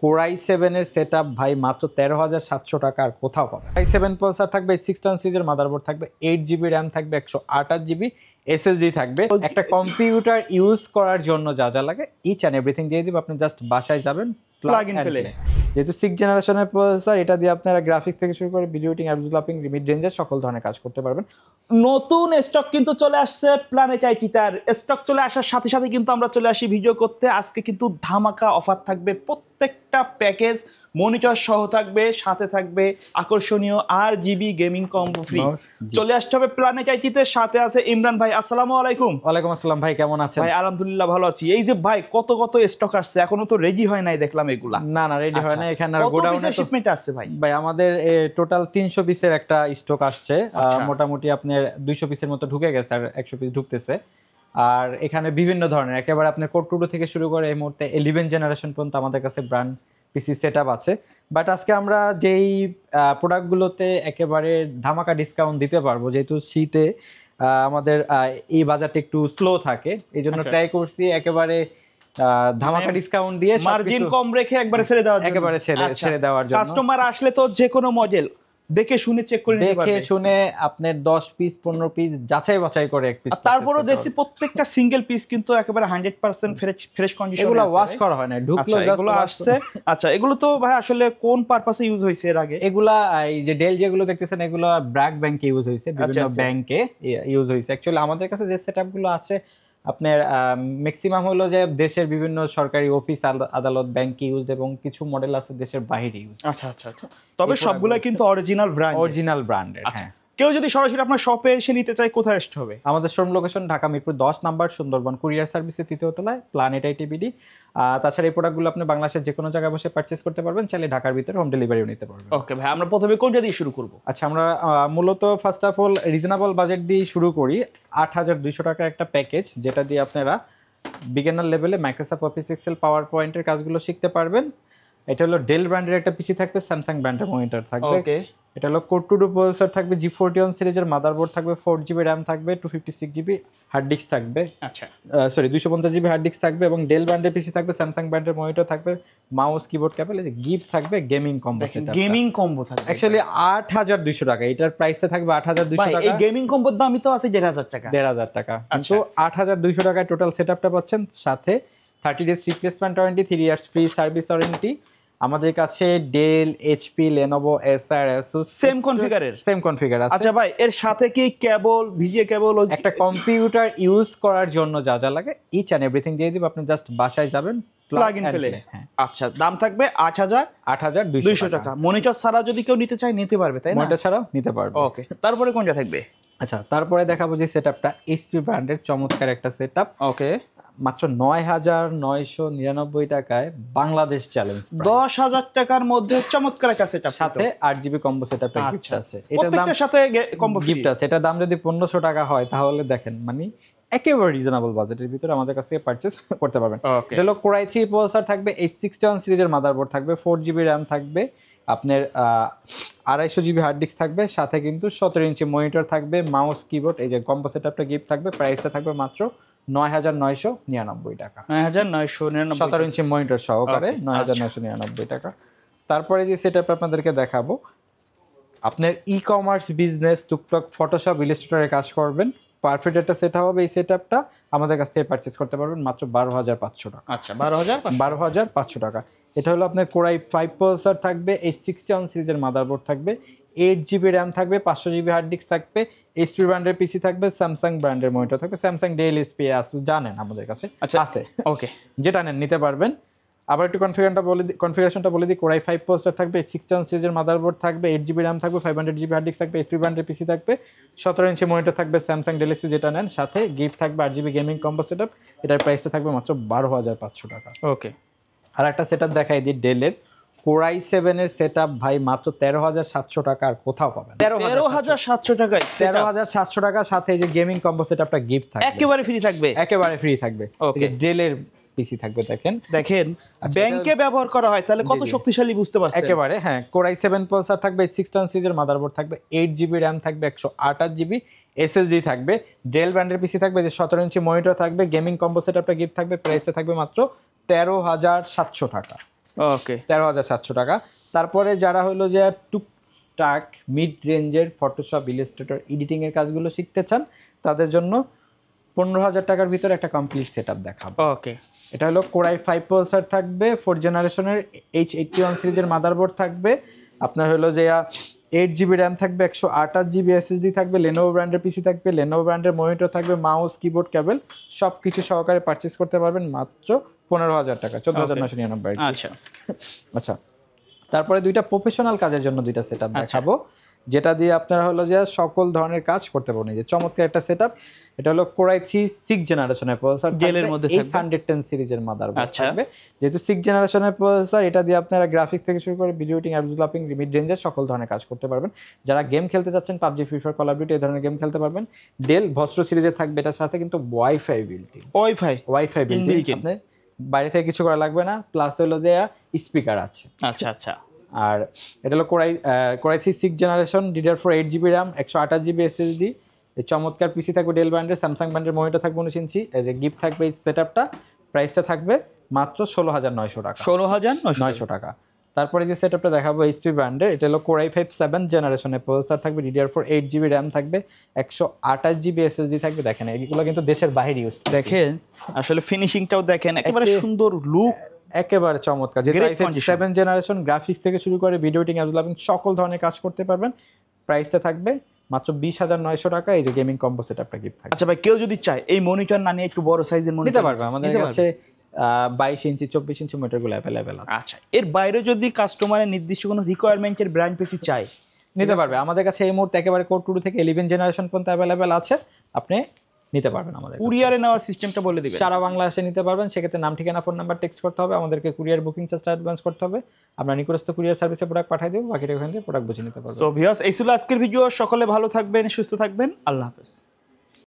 Core i7 এর setup ভাই মাত্র 13,700 টাকা আর কোথাও পাবেন। i7 পালসার থাকবে 6 সিরিজের মাদারবোর্ড থাকবে, 8GB র্যাম থাকবে, 128GB SSD থাকবে। একটা কম্পিউটার ইউজ করার জন্য যা যা লাগে ইচ অ্যান্ড এভরিথিং দিয়ে দিব। আপনি জাস্ট বাসায় যাবেন, প্লাগ ইন পেলে। যেহেতু 6 জেনারেশনের প্রসেসর, এটা দিয়ে আপনারা গ্রাফিক্স থেকে শুরু করে video editing, app developing, mid রেঞ্জের সকল ধরনের কাজ করতে পারবেন। নতুন স্টক কিন্তু চলে আসছে প্ল্যানেট আইটিতে। স্টক চলে আসার সাথে সাথে কিন্তু আমরা চলে আসি ভিডিও করতে। আজকে কিন্তু ধামাকা অফার থাকবে, প্রত্যেকটা প্যাকেজ মনিটর সহ থাকবে, সাথে থাকবে আকর্ষণীয় RGB গেমিং কম্বো ফ্রি। চলে আসতে হবে প্ল্যানেট আইটিতে। সাথে আছে ইমরান ভাই। আসসালামু আলাইকুম। ওয়ালাইকুম আসসালাম ভাই, কেমন আছেন? ভাই আলহামদুলিল্লাহ ভালো আছি। এই যে ভাই কত কত স্টক আসছে, এখনো তো রেডি হয় নাই দেখলাম এগুলা। না রেডি হয় না। এখানে গোডাউনে শিপমেন্ট আসছে ভাই? ভাই আমাদের টোটাল 300 পিসের একটা স্টক আসছে। মোটামুটি আপনার 200 পিসের মতো ঢুকে গেছে, আর 100 পিস ঢুকতেছে। আর এখানে বিভিন্ন ধরনের একেবারে আপনার কোর 2 থেকে শুরু করে এই মুহূর্তে 11 জেনারেশন পর্যন্ত আমাদের কাছে ব্র্যান্ড পিসি সেটআপ আছে। বাট আজকে আমরা যেই প্রোডাক্টগুলোতে একেবারে ধামাকা ডিসকাউন্ট দিতে পারবো, যেহেতু শীতে আমাদের এই বাজারটা একটু স্লো থাকে, এই জন্য ট্রাই করছি একেবারে ধামাকা ডিসকাউন্ট দিয়ে, মার্জিন কম রেখে একবারে ছেড়ে দেওয়ার জন্য। একেবারে ছেড়ে দেওয়ার জন্য। কাস্টমার আসলে তো যে কোনো মডেল দেখে শুনে চেক করে নিতে পারবে, দেখে শুনে আপনার 10 পিস 15 পিস যাচাই বাছাই করে এক পিস। তারপরেও দেখছি প্রত্যেকটা সিঙ্গেল পিস কিন্তু একেবারে 100% ফ্রেশ কন্ডিশনে। এগুলো ওয়াশ করা হয় না, ঢুকলো জাস্ট এগুলো আসছে। আচ্ছা, এগুলো তো ভাই আসলে কোন পারপাসে ইউজ হইছে এর আগে? এগুলা এই যে ডেল যেগুলো দেখতেছেন, এগুলো ব্র্যাক ব্যাংকে ইউজ হইছে, বিভিন্ন ব্যাংকে ইউজ হইছে। অ্যাকচুয়ালি আমাদের কাছে যে সেটআপগুলো আছে আপনার ম্যাক্সিমাম হলো যে দেশের বিভিন্ন সরকারি অফিস আদালত ব্যাংকে ইউজড, এবং কিছু মডেল আছে দেশের বাইরে ইউজ। আচ্ছা, তবে সবগুলাই কিন্তু অরিজিনাল ব্র্যান্ডের। হ্যাঁ, কেউ যদি সরাসরি আপনার শপে এসে নিতে চায়, কোথায় আসতে হবে? আমাদের showroom location Dhaka Mirpur 10 number, Sundarban courier সার্ভিসের 3য় তলায়, প্ল্যানেট আইটিবিডি। তাছাড়া এই প্রোডাক্টগুলো আপনি বাংলাদেশের যে কোনো জায়গায় বসে পারচেজ করতে পারবেন, চাইলে ঢাকার ভিতরে হোম ডেলিভারিও নিতে পারবেন। ওকে ভাই, আমরা প্রথমে কোনটা দিয়ে শুরু করব? আচ্ছা, আমরা মূলত first of all reasonable budget দিয়ে শুরু করি। 8,200 টাকার একটা প্যাকেজ, যেটা দিয়ে আপনারা বিগিনার লেভেলে মাইক্রোসফট অফিস এক্সেল, পাওয়ার পয়েন্টের কাজগুলো শিখতে পারবেন। এটা হলো ডেল ব্র্যান্ডের একটা পিসি থাকবে, স্যামসাং ব্র্যান্ডের মনিটর থাকবে। এটা হলো কোর 2 প্রসেসর থাকবে, G41 সিরিজের মাদারবোর্ড থাকবে, 4GB র্যাম থাকবে, 256GB হার্ড ডিস্ক থাকবে। আচ্ছা, 250GB হার্ড ডিস্ক থাকবে, এবং ডেল ব্র্যান্ডের পিসি থাকবে, স্যামসাং ব্র্যান্ডের মনিটর থাকবে, মাউস কিবোর্ড কেবল, এই যে গিফট থাকবে, gaming combo setup. Gaming combo থাকবে অ্যাকচুয়ালি 8,200 টাকা। এটার প্রাইসটা থাকবে 8,200 টাকা। এই গেমিং কম্বোর দামই তো আছে 1,500 টাকা। 1,500 টাকা, কিন্তু 8,200 টাকায় টোটাল সেটআপটা পাচ্ছেন, সাথে 30 days replacement warranty, 3 years free service warranty. আমাদের কাছে ডেল, এইচপি, লেনোভো, এসার, আসুস সেম কনফিগার আছে। আচ্ছা ভাই, এর সাথে কি কেবল, ভিজিএ কেবল, একটা কম্পিউটার ইউজ করার জন্য যা যা লাগে ইচ অ্যান্ড এভরিথিং দিয়ে দিব। আপনি জাস্ট বাসায় যাবেন, প্লাগ ইন পেলে। আচ্ছা, দাম থাকবে 8,200 টাকা। মনিটর ছাড়া যদি কেউ নিতে চায় নিতে পারবে, তাই না? মনিটর ছাড়াও নিতে পারবে। ওকে, তারপরে কোনটা থাকবে? আচ্ছা, তারপরে দেখাবো যে সেটআপটা এইচপি ব্র্যান্ডের চমৎকার একটা সেটআপ। ওকে, মাত্র 9,999 টাকায় বাংলাদেশ চ্যালেঞ্জ। 10,000 টাকার মধ্যে চমৎকার একটা সেটআপ, সাথে 8GB কম্বো সেটআপটা গিফট আছে। এটার দাম সাথে কম্বো গিফট আছে। এটার দাম যদি 1,500 টাকা হয়, তাহলে দেখেন মানে একেবারে রিজনেবল বাজেটের ভিতরে আমাদের কাছ থেকে পারচেজ করতে পারবেন। এটা হলো কোর i3 প্রসেসর থাকবে, H61 সিরিজের মাদারবোর্ড থাকবে, 4GB র্যাম থাকবে, আপনার 250GB হার্ড ডিস্ক থাকবে, সাথে কিন্তু 17 ইঞ্চি মনিটর থাকবে, মাউস কিবোর্ড, এই যে কম্বো সেটআপটা গিফট থাকবে। প্রাইসটা থাকবে মাত্র 9,999 টাকা। 9,999, 17 ইঞ্চি মনিটর সহকারে 9,999 টাকা। তারপরে যে সেটআপ আপনাদেরকে দেখাবো, আপনার ই কমার্স বিজনেস, টুকটাক ফটোশপ, ইলাস্ট্রেটরে কাজ করবেন, পারফেক্ট একটা সেটআপ হবে। এই সেটআপটা আমাদের কাছ থেকে পারচেজ করতে পারবেন মাত্র 12,500 টাকা। আচ্ছা, 12,500 টাকা। এটা হলো আপনার কোর i5 প্রসেসর থাকবে, H61 সিরিজের মাদারবোর্ড থাকবে, 8GB র্যাম থাকবে, 500GB হার্ড ডিস্ক থাকবে, এইচপি ব্র্যান্ডের পিসি থাকবে, স্যামসাং ব্র্যান্ডের মনিটর থাকবে, স্যামসাং ডেল, এসপি, আসুস জানেন আমাদের কাছে আছে। ওকে, যেটা নেন নিতে পারবেন। আবার একটু কনফিগারেশনটা বলে দিই। কোর i5 প্রসেসর থাকবে, 61 সিরিজের মাদারবোর্ড থাকবে, 8GB র্যাম থাকবে, 500GB হার্ড ডিস্ক থাকবে, এইচপি ব্র্যান্ডের পিসি থাকবে, 17 ইঞ্চি মনিটর থাকবে, স্যামসাং ডেল, এসপি যেটা নেন, সাথে গিফট থাকবে 8GB গেমিং কম্বো সেটআপ। এটার প্রাইসটা থাকবে মাত্র 12,500 টাকা। ওকে, আর একটা সেটআপ দেখাই দিই, ডেলের কোর i7 এর সেটআপ ভাই মাত্র 13,700 টাকা আর কোথাও পাবেন। 13,700 টাকায় 13,700 টাকা, সাথে এই যে গেমিং কম্বো সেটআপটা গিফট থাকবে, একেবারে ফ্রি থাকবে। এই যে ডেলের পিসি থাকবে, দেখেন ব্যাংকে ব্যবহার করা হয়, তাহলে কত শক্তিশালী বুঝতে পারছেন। একেবারে হ্যাঁ, কোর i7 প্রসেসর থাকবে, 61 সিরিজের মাদারবোর্ড থাকবে, 8GB র্যাম থাকবে, 128GB SSD থাকবে, ডেল ব্র্যান্ডের পিসি থাকবে, যে 17 ইঞ্চি মনিটর থাকবে, গেমিং কম্বো সেটআপটা গিফট থাকবে। প্রাইসটা থাকবে মাত্র 13,700 টাকা। ওকে 13,700 টাকা। তারপরে যারা হলো যে টুকটাক মিড রেঞ্জের ফটোশপ, ইলাস্ট্রেটর, এডিটিং এর কাজগুলো শিখতে চান তাদের জন্য 15,000 টাকার ভিতরে একটা কমপ্লিট সেটআপ দেখাবো। ওকে এটা হলো Core i5 প্রসেসর থাকবে, 4th জেনারেশনের H81 সিরিজের মাদারবোর্ড থাকবে, আপনার হলো যে 8GB র্যাম থাকবে, 128GB SSD থাকবে, Lenovo ব্র্যান্ডের পিসি থাকবে, Lenovo ব্র্যান্ডের মনিটর থাকবে, মাউস, কিবোর্ড, কেবল সব কিছু সহকারে পারচেস করতে পারবেন মাত্র 15,000 টাকা, 14,999। আচ্ছা আচ্ছা, তারপরে দুইটা প্রফেশনাল কাজের জন্য দুইটা সেটআপ দেখাবো, যেটা দিয়ে আপনারা হলো যে সকল ধরনের কাজ করতে পারবেন। এই যে চমৎকার একটা সেটআপ, এটা হলো Core i3 6th জেনারেশনের প্রসেসর, ডেলের মধ্যে থাকবে, H110 সিরিজের মাদারবোর্ড আচ্ছা থাকবে। যেহেতু 6th জেনারেশনের প্রসেসর, এটা দিয়ে আপনারা গ্রাফিক্স থেকে শুরু করে video editing, app developing, mid রেঞ্জের সকল ধরনের কাজ করতে পারবেন। যারা গেম খেলতে চাচ্ছেন, PUBG, free fire, call of duty এই ধরনের গেম খেলতে পারবেন। ডেল ভস্ত্র সিরিজের থাকবে, এটার সাথে কিন্তু ওয়াইফাই বিল্ট-ইন, ওয়াইফাই বিল্ট-ইন, আপনার বাইরে থেকে কিছু করা লাগবে না, প্লাস হলো যে স্পিকার আছে। আচ্ছা আচ্ছা আর এটা হলো Core i3 6th generation, DDR4 8GB RAM, 128GB SSD, এই চমৎকার পিসি থাকবে ডেল ব্র্যান্ডের, স্যামসাং ব্র্যান্ডের মনিটর থাকবে 19 ইঞ্চি। এই যে গিফট থাকবে এই সেটআপটা, প্রাইসটা থাকবে মাত্র 16,900 টাকা, 16,900 টাকা। তারপরে যে সেটআপটা দেখাবো HP ব্র্যান্ডের, এটা হলো Core i5 7th জেনারেশনের প্রসেসর থাকবে, DDR4 8GB র্যাম থাকবে, 128GB SSD থাকবে। দেখেন এগুলো কিন্তু দেশের বাইরে ইউজ, দেখেন আসলে ফিনিশিংটাও দেখেন, একেবারে সুন্দর লুক, একেবারে চমৎকার। যেটা i5 7th জেনারেশন, গ্রাফিক্স থেকে শুরু করে ভিডিও এডিটিং, অ্যাপ ডেভেলপিং সকল ধরনের কাজ করতে পারবেন। প্রাইসটা থাকবে মাত্র 20,900 টাকা। এই যে গেমিং কম্বো সেটআপটা গিফট থাকবে। আচ্ছা ভাই, কেউ যদি চায় এই মনিটর না নিয়ে একটু বড় সাইজের মনিটর নিতে পারবে, আমাদের কাছে 22 ইঞ্চি 24 ইঞ্চি মনিটরগুলো অ্যাভেলেবেল আছে। আচ্ছা, এর বাইরে যদি কাস্টমারের নির্দিষ্ট কোনো রিকোয়ারমেন্টের ব্র্যান্ড পিসি চায় নিতে পারবে, আমাদের কাছে এই মুহূর্তে একেবারে Core 2 থেকে 11 জেনারেশন পর্যন্ত অ্যাভেলেবেল আছে, আপনি নিতে পারবেন। আমাদের কুরিয়ারে নেওয়ার সিস্টেমটা বলে দিবেন। সারা বাংলাদেশে নিতে পারবেন, সেক্ষেত্রে নাম, ঠিকানা, ফোন নাম্বার টেক্সট করতে হবে, আমাদেরকে কুরিয়ার বুকিং চার্জটা অ্যাডভান্স করতে হবে, আমরা নিকটস্থ কুরিয়ার সার্ভিসে প্রোডাক্ট পাঠিয়ে দেবো, বাকিটা ওখান থেকে প্রোডাক্ট বুঝে নিতে পারবেন। সো ভিউয়ার্স, এই ছিল আজকের ভিডিও। সকলে ভালো থাকবেন, সুস্থ থাকবেন, আল্লাহ হাফেজ।